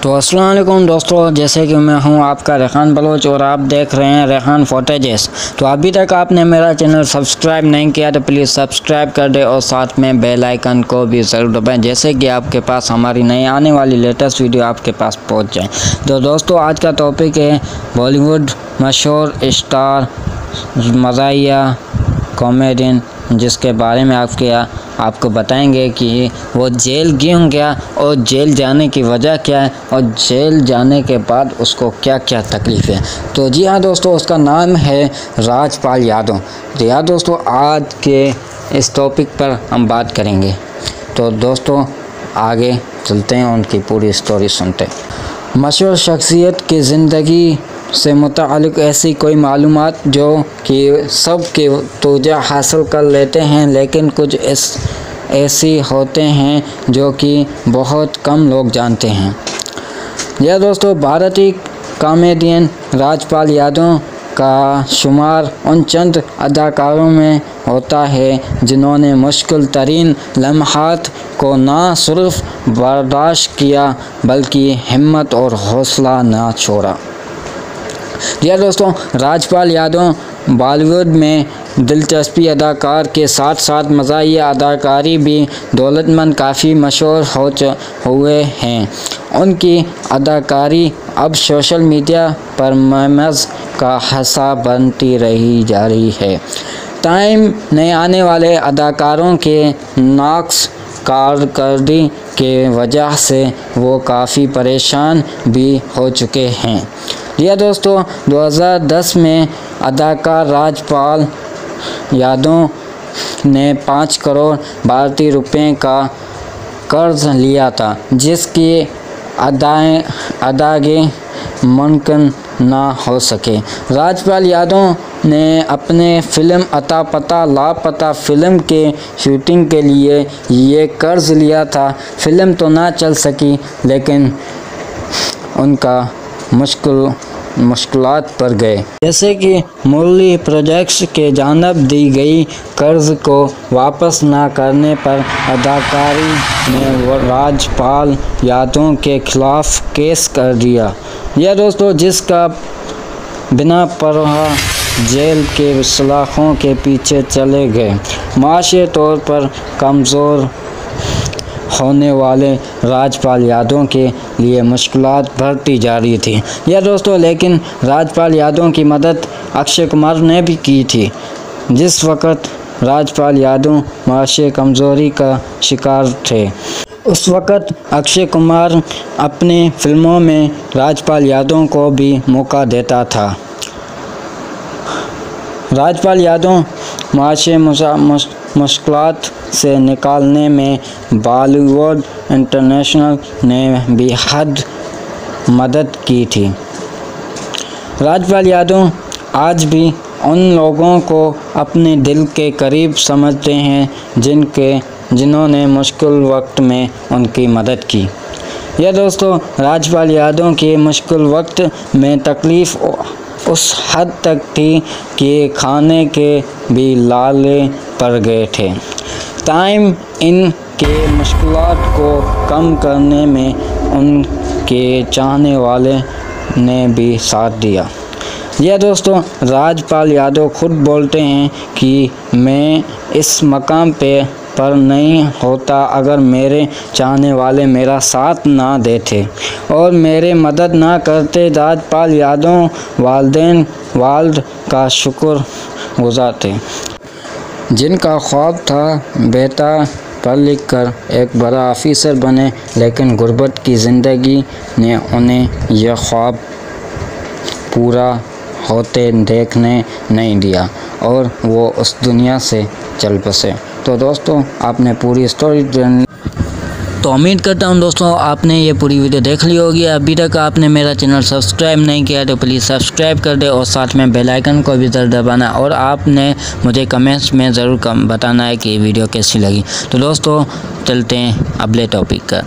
तो अस्सलाम वालेकुम दोस्तों, जैसे कि मैं हूं आपका रेहान बलोच और आप देख रहे हैं रेहान फुटेजेस। तो अभी तक आपने मेरा चैनल सब्सक्राइब नहीं किया तो प्लीज़ सब्सक्राइब कर दे और साथ में बेल आइकन को भी ज़रूर दबाएं, जैसे कि आपके पास हमारी नई आने वाली लेटेस्ट वीडियो आपके पास पहुंच जाए। तो दोस्तों, आज का टॉपिक है बॉलीवुड मशहूर स्टार मज़ाहिया कॉमेडियन, जिसके बारे में आपको बताएंगे कि वो जेल क्यों गया और जेल जाने की वजह क्या है और जेल जाने के बाद उसको क्या क्या तकलीफ़ है। तो जी हाँ दोस्तों, उसका नाम है राजपाल यादव। तो यार दोस्तों, आज के इस टॉपिक पर हम बात करेंगे। तो दोस्तों, आगे चलते हैं, उनकी पूरी स्टोरी सुनते हैं। मशहूर शख्सियत की ज़िंदगी से मुताल्लिक़ ऐसी कोई मालूमात जो कि सब के तोजा हासिल कर लेते हैं, लेकिन कुछ ऐसी होते हैं जो कि बहुत कम लोग जानते हैं। यह दोस्तों, भारतीय कॉमेडियन राजपाल यादव का शुमार उन चंद अदाकारों में होता है जिन्होंने मुश्किल तरीन लम्हात को ना सिर्फ बर्दाश्त किया बल्कि हिम्मत और हौसला ना छोड़ा। यह दोस्तों, राजपाल यादव बॉलीवुड में दिलचस्पी अदाकार के साथ साथ मज़ाहिया अदाकारी भी दौलतमंद काफ़ी मशहूर हुए हैं। उनकी अदाकारी अब सोशल मीडिया पर मेम्स का हिस्सा बनती रही जा रही है। टाइम ने आने वाले अदाकारों के नाक़्स कारकर्दगी के वजह से वो काफ़ी परेशान भी हो चुके हैं। यह दोस्तों, 2010 में अदाकार राजपाल यादव ने 5 करोड़ भारतीय रुपए का कर्ज लिया था, जिसकी अदायगी मुमकिन ना हो सके। राजपाल यादव ने अपने फिल्म अता पता लापता फिल्म के शूटिंग के लिए ये कर्ज लिया था। फिल्म तो ना चल सकी, लेकिन उनका मुश्किलात पर गए, जैसे कि मुरली प्रोजेक्ट्स के जानब दी गई कर्ज को वापस ना करने पर अदाकारी ने राजपाल यादव के खिलाफ केस कर दिया। यह दोस्तों, जिसका बिना परवाह जेल के सलाखों के पीछे चले गए। माशी तौर पर कमज़ोर होने वाले राजपाल यादव के लिए मुश्किलात बढ़ती जा रही थी। यह दोस्तों, लेकिन राजपाल यादव की मदद अक्षय कुमार ने भी की थी। जिस वक़्त राजपाल यादव माशी कमज़ोरी का शिकार थे, उस वक़्त अक्षय कुमार अपने फिल्मों में राजपाल यादव को भी मौका देता था। राजपाल यादव माशी मुश्किलात से निकालने में बॉलीवुड इंटरनेशनल ने भी हद मदद की थी। राजपाल यादव आज भी उन लोगों को अपने दिल के करीब समझते हैं जिन्होंने मुश्किल वक्त में उनकी मदद की। यह दोस्तों, राजपाल यादव के मुश्किल वक्त में तकलीफ़ उस हद तक थी कि खाने के भी लाले पड़ गए थे। टाइम इनके मुश्किलात को कम करने में उनके चाहने वाले ने भी साथ दिया। यह दोस्तों, राजपाल यादव खुद बोलते हैं कि मैं इस मकाम पर नहीं होता अगर मेरे चाहने वाले मेरा साथ ना देते और मेरे मदद ना करते। राजपाल यादव वालिदैन वालिद का शुक्रगुज़ार थे, जिनका ख्वाब था बेटा पढ़ लिख कर एक बड़ा ऑफिसर बने, लेकिन गुर्बत की ज़िंदगी ने उन्हें यह ख्वाब पूरा होते देखने नहीं दिया और वो उस दुनिया से चल बसे। तो दोस्तों, आपने पूरी स्टोरी तो उम्मीद करता हूँ दोस्तों आपने ये पूरी वीडियो देख ली होगी। अभी तक आपने मेरा चैनल सब्सक्राइब नहीं किया तो प्लीज़ सब्सक्राइब कर दे और साथ में बेल आइकन को भी ज़रूर दबाना और आपने मुझे कमेंट्स में ज़रूर बताना है कि ये वीडियो कैसी लगी। तो दोस्तों, चलते हैं अगले टॉपिक का।